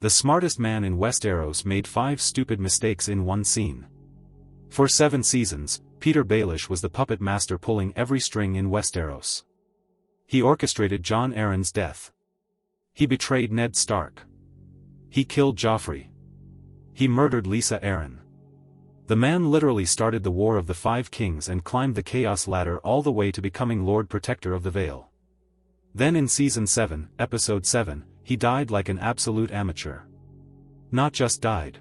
The smartest man in Westeros made 5 stupid mistakes in one scene. For 7 seasons, Petyr Baelish was the puppet master pulling every string in Westeros. He orchestrated Jon Arryn's death. He betrayed Ned Stark. He killed Joffrey. He murdered Lysa Arryn. The man literally started the War of the Five Kings and climbed the Chaos Ladder all the way to becoming Lord Protector of the Vale. Then in Season 7, Episode 7, he died like an absolute amateur. Not just died.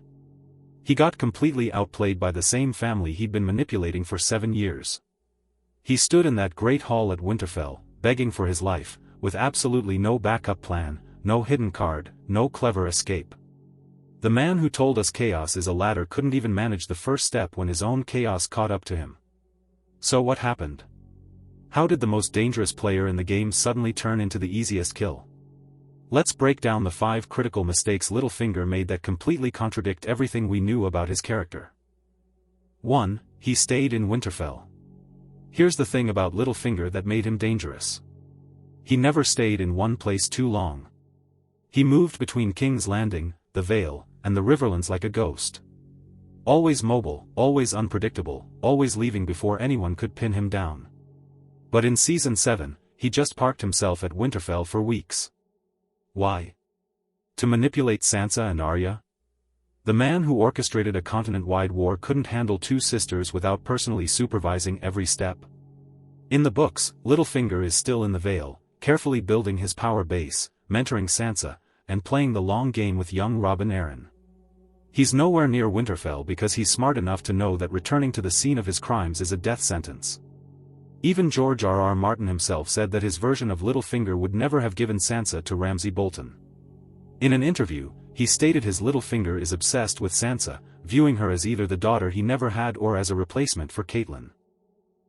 He got completely outplayed by the same family he'd been manipulating for 7 years. He stood in that great hall at Winterfell, begging for his life, with absolutely no backup plan, no hidden card, no clever escape. The man who told us chaos is a ladder couldn't even manage the first step when his own chaos caught up to him. So what happened? How did the most dangerous player in the game suddenly turn into the easiest kill? Let's break down the 5 critical mistakes Littlefinger made that completely contradict everything we knew about his character. 1. He stayed in Winterfell. Here's the thing about Littlefinger that made him dangerous. He never stayed in one place too long. He moved between King's Landing, the Vale, and the Riverlands like a ghost. Always mobile, always unpredictable, always leaving before anyone could pin him down. But in Season 7, he just parked himself at Winterfell for weeks. Why? To manipulate Sansa and Arya? The man who orchestrated a continent-wide war couldn't handle 2 sisters without personally supervising every step. In the books, Littlefinger is still in the Vale, carefully building his power base, mentoring Sansa, and playing the long game with young Robin Arryn. He's nowhere near Winterfell because he's smart enough to know that returning to the scene of his crimes is a death sentence. Even George R.R. Martin himself said that his version of Littlefinger would never have given Sansa to Ramsay Bolton. In an interview, he stated his Littlefinger is obsessed with Sansa, viewing her as either the daughter he never had or as a replacement for Catelyn.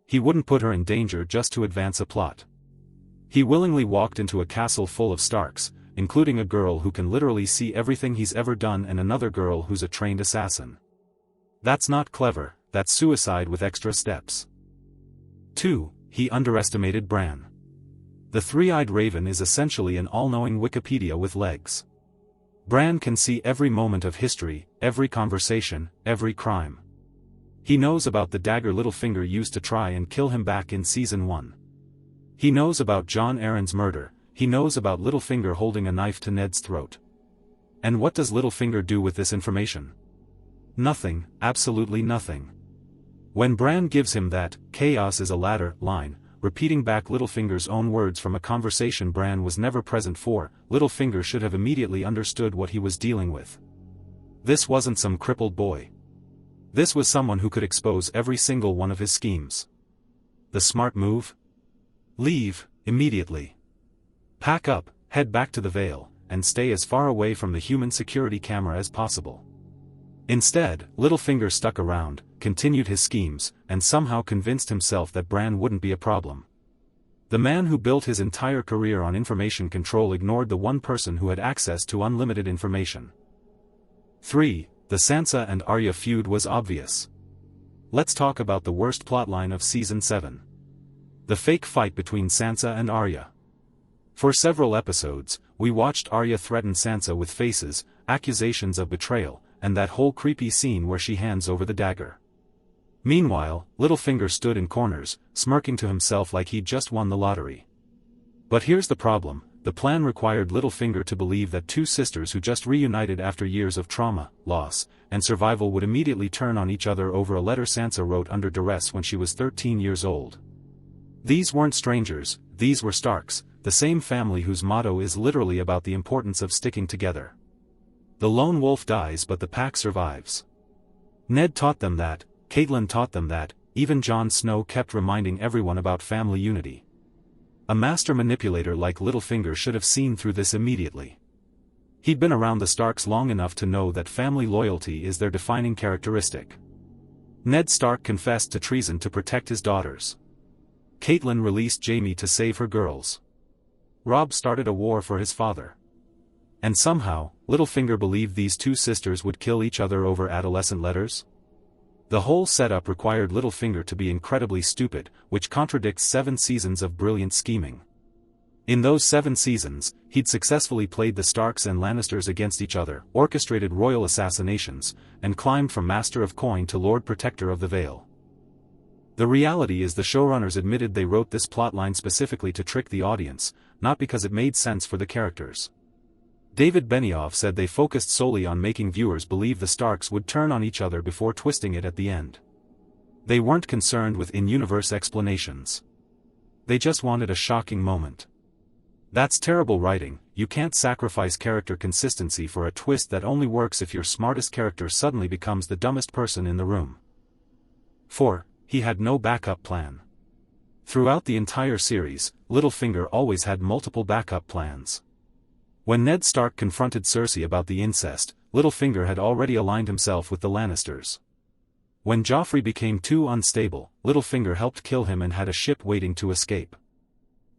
He wouldn't put her in danger just to advance a plot. He willingly walked into a castle full of Starks, including a girl who can literally see everything he's ever done and another girl who's a trained assassin. That's not clever, that's suicide with extra steps. 2. He underestimated Bran. The three-eyed raven is essentially an all-knowing Wikipedia with legs. Bran can see every moment of history, every conversation, every crime. He knows about the dagger Littlefinger used to try and kill him back in Season 1. He knows about Jon Arryn's murder, he knows about Littlefinger holding a knife to Ned's throat. And what does Littlefinger do with this information? Nothing, absolutely nothing. When Bran gives him that, "chaos is a ladder" line, repeating back Littlefinger's own words from a conversation Bran was never present for, Littlefinger should have immediately understood what he was dealing with. This wasn't some crippled boy. This was someone who could expose every single one of his schemes. The smart move? Leave, immediately. Pack up, head back to the Vale, and stay as far away from the human security camera as possible. Instead, Littlefinger stuck around, continued his schemes, and somehow convinced himself that Bran wouldn't be a problem. The man who built his entire career on information control ignored the one person who had access to unlimited information. 3. The Sansa and Arya feud was obvious. Let's talk about the worst plotline of Season 7. The fake fight between Sansa and Arya. For several episodes, we watched Arya threaten Sansa with faces, accusations of betrayal, and that whole creepy scene where she hands over the dagger. Meanwhile, Littlefinger stood in corners, smirking to himself like he'd just won the lottery. But here's the problem, the plan required Littlefinger to believe that 2 sisters who just reunited after years of trauma, loss, and survival would immediately turn on each other over a letter Sansa wrote under duress when she was 13 years old. These weren't strangers, these were Starks, the same family whose motto is literally about the importance of sticking together. The lone wolf dies but the pack survives. Ned taught them that, Catelyn taught them that, even Jon Snow kept reminding everyone about family unity. A master manipulator like Littlefinger should have seen through this immediately. He'd been around the Starks long enough to know that family loyalty is their defining characteristic. Ned Stark confessed to treason to protect his daughters. Catelyn released Jaime to save her girls. Robb started a war for his father. And somehow, Littlefinger believed these 2 sisters would kill each other over adolescent letters? The whole setup required Littlefinger to be incredibly stupid, which contradicts 7 seasons of brilliant scheming. In those 7 seasons, he'd successfully played the Starks and Lannisters against each other, orchestrated royal assassinations, and climbed from Master of Coin to Lord Protector of the Vale. The reality is the showrunners admitted they wrote this plotline specifically to trick the audience, not because it made sense for the characters. David Benioff said they focused solely on making viewers believe the Starks would turn on each other before twisting it at the end. They weren't concerned with in-universe explanations. They just wanted a shocking moment. That's terrible writing. You can't sacrifice character consistency for a twist that only works if your smartest character suddenly becomes the dumbest person in the room. 4. He had no backup plan. Throughout the entire series, Littlefinger always had multiple backup plans. When Ned Stark confronted Cersei about the incest, Littlefinger had already aligned himself with the Lannisters. When Joffrey became too unstable, Littlefinger helped kill him and had a ship waiting to escape.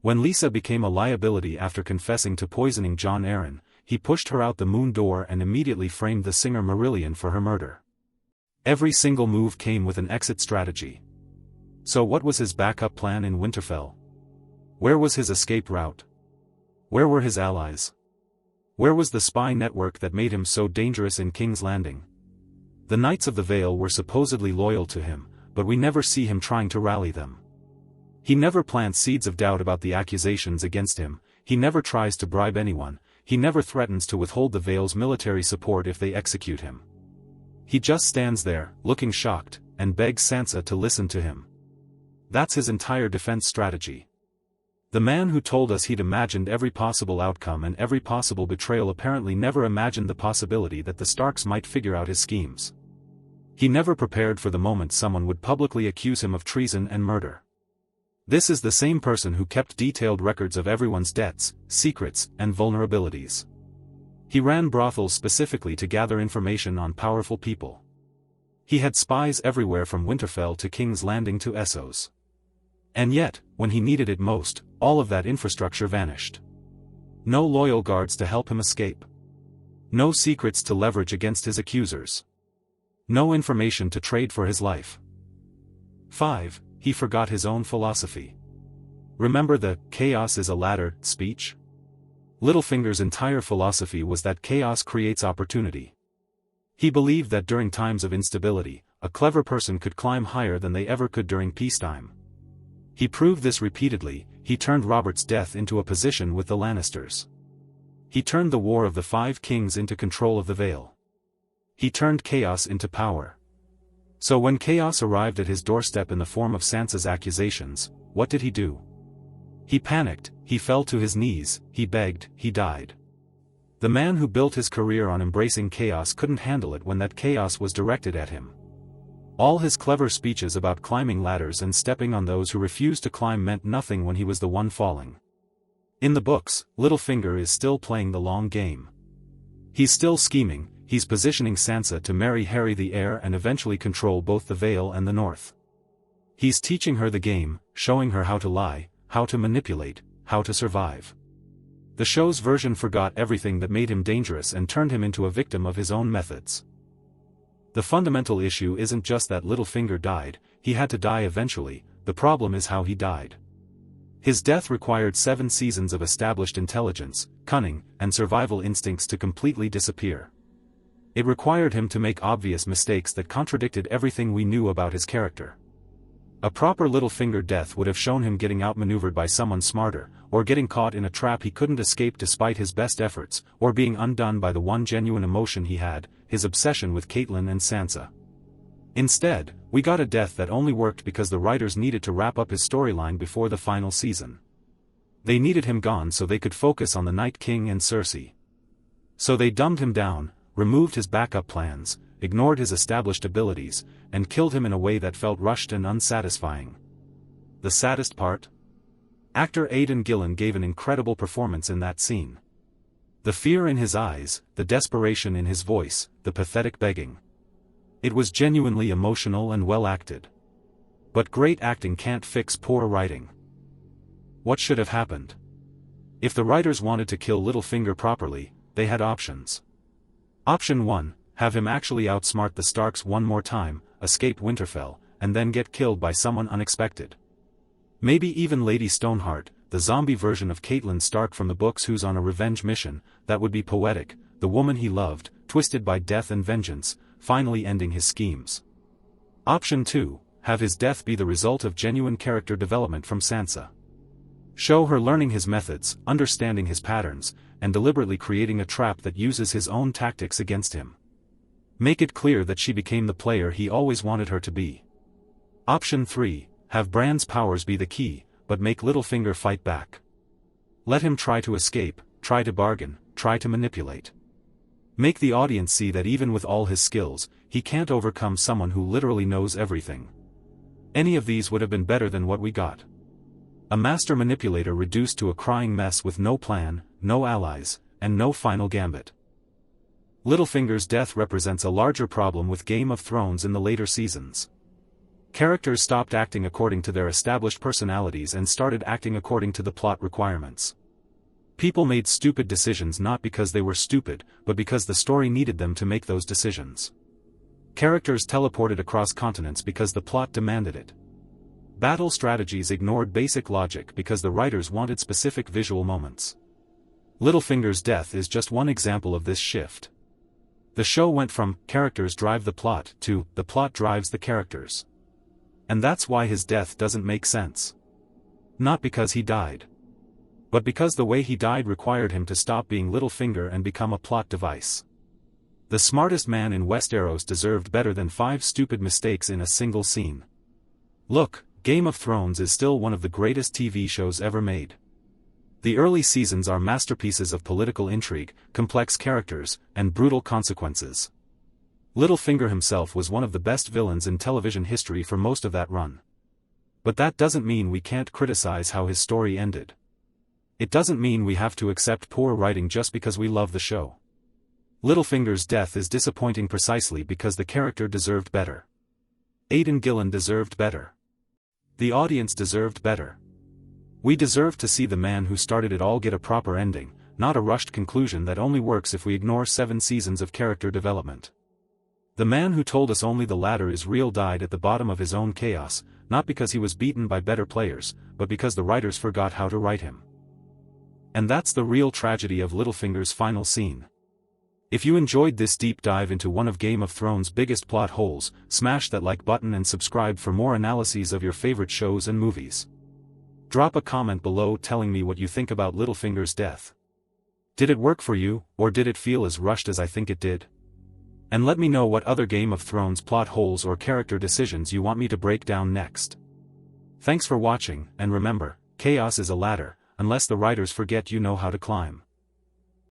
When Lisa became a liability after confessing to poisoning Jon Arryn, he pushed her out the moon door and immediately framed the singer Marillion for her murder. Every single move came with an exit strategy. So what was his backup plan in Winterfell? Where was his escape route? Where were his allies? Where was the spy network that made him so dangerous in King's Landing? The Knights of the Vale were supposedly loyal to him, but we never see him trying to rally them. He never plants seeds of doubt about the accusations against him, he never tries to bribe anyone, he never threatens to withhold the Vale's military support if they execute him. He just stands there, looking shocked, and begs Sansa to listen to him. That's his entire defense strategy. The man who told us he'd imagined every possible outcome and every possible betrayal apparently never imagined the possibility that the Starks might figure out his schemes. He never prepared for the moment someone would publicly accuse him of treason and murder. This is the same person who kept detailed records of everyone's debts, secrets, and vulnerabilities. He ran brothels specifically to gather information on powerful people. He had spies everywhere from Winterfell to King's Landing to Essos. And yet, when he needed it most, all of that infrastructure vanished. No loyal guards to help him escape. No secrets to leverage against his accusers. No information to trade for his life. 5. He forgot his own philosophy. Remember the "chaos is a ladder" speech? Littlefinger's entire philosophy was that chaos creates opportunity. He believed that during times of instability, a clever person could climb higher than they ever could during peacetime. He proved this repeatedly. He turned Robert's death into a position with the Lannisters. He turned the War of the Five Kings into control of the Vale. He turned chaos into power. So when chaos arrived at his doorstep in the form of Sansa's accusations, what did he do? He panicked, he fell to his knees, he begged, he died. The man who built his career on embracing chaos couldn't handle it when that chaos was directed at him. All his clever speeches about climbing ladders and stepping on those who refused to climb meant nothing when he was the one falling. In the books, Littlefinger is still playing the long game. He's still scheming. He's positioning Sansa to marry Harry the heir and eventually control both the Vale and the North. He's teaching her the game, showing her how to lie, how to manipulate, how to survive. The show's version forgot everything that made him dangerous and turned him into a victim of his own methods. The fundamental issue isn't just that Littlefinger died, he had to die eventually, the problem is how he died. His death required 7 seasons of established intelligence, cunning, and survival instincts to completely disappear. It required him to make obvious mistakes that contradicted everything we knew about his character. A proper Littlefinger death would have shown him getting outmaneuvered by someone smarter, or getting caught in a trap he couldn't escape despite his best efforts, or being undone by the one genuine emotion he had, his obsession with Catelyn and Sansa. Instead, we got a death that only worked because the writers needed to wrap up his storyline before the final season. They needed him gone so they could focus on the Night King and Cersei. So they dumbed him down, removed his backup plans, ignored his established abilities, and killed him in a way that felt rushed and unsatisfying. The saddest part? Actor Aidan Gillen gave an incredible performance in that scene. The fear in his eyes, the desperation in his voice, the pathetic begging. It was genuinely emotional and well acted. But great acting can't fix poor writing. What should have happened? If the writers wanted to kill Littlefinger properly, they had options. Option 1, have him actually outsmart the Starks one more time, escape Winterfell, and then get killed by someone unexpected. Maybe even Lady Stoneheart, the zombie version of Catelyn Stark from the books who's on a revenge mission, that would be poetic, the woman he loved, twisted by death and vengeance, finally ending his schemes. Option 2, have his death be the result of genuine character development from Sansa. Show her learning his methods, understanding his patterns, and deliberately creating a trap that uses his own tactics against him. Make it clear that she became the player he always wanted her to be. Option 3, have Bran's powers be the key, but make Littlefinger fight back. Let him try to escape, try to bargain, try to manipulate. Make the audience see that even with all his skills, he can't overcome someone who literally knows everything. Any of these would have been better than what we got. A master manipulator reduced to a crying mess with no plan, no allies, and no final gambit. Littlefinger's death represents a larger problem with Game of Thrones in the later seasons. Characters stopped acting according to their established personalities and started acting according to the plot requirements. People made stupid decisions not because they were stupid, but because the story needed them to make those decisions. Characters teleported across continents because the plot demanded it. Battle strategies ignored basic logic because the writers wanted specific visual moments. Littlefinger's death is just one example of this shift. The show went from characters drive the plot to the plot drives the characters. And that's why his death doesn't make sense. Not because he died, but because the way he died required him to stop being Littlefinger and become a plot device. The smartest man in Westeros deserved better than 5 stupid mistakes in a single scene. Look, Game of Thrones is still one of the greatest TV shows ever made. The early seasons are masterpieces of political intrigue, complex characters, and brutal consequences. Littlefinger himself was one of the best villains in television history for most of that run. But that doesn't mean we can't criticize how his story ended. It doesn't mean we have to accept poor writing just because we love the show. Littlefinger's death is disappointing precisely because the character deserved better. Aidan Gillen deserved better. The audience deserved better. We deserve to see the man who started it all get a proper ending, not a rushed conclusion that only works if we ignore 7 seasons of character development. The man who told us only the ladder is real died at the bottom of his own chaos, not because he was beaten by better players, but because the writers forgot how to write him. And that's the real tragedy of Littlefinger's final scene. If you enjoyed this deep dive into one of Game of Thrones' biggest plot holes, smash that like button and subscribe for more analyses of your favorite shows and movies. Drop a comment below telling me what you think about Littlefinger's death. Did it work for you, or did it feel as rushed as I think it did? And let me know what other Game of Thrones plot holes or character decisions you want me to break down next. Thanks for watching, and remember, chaos is a ladder, unless the writers forget you know how to climb.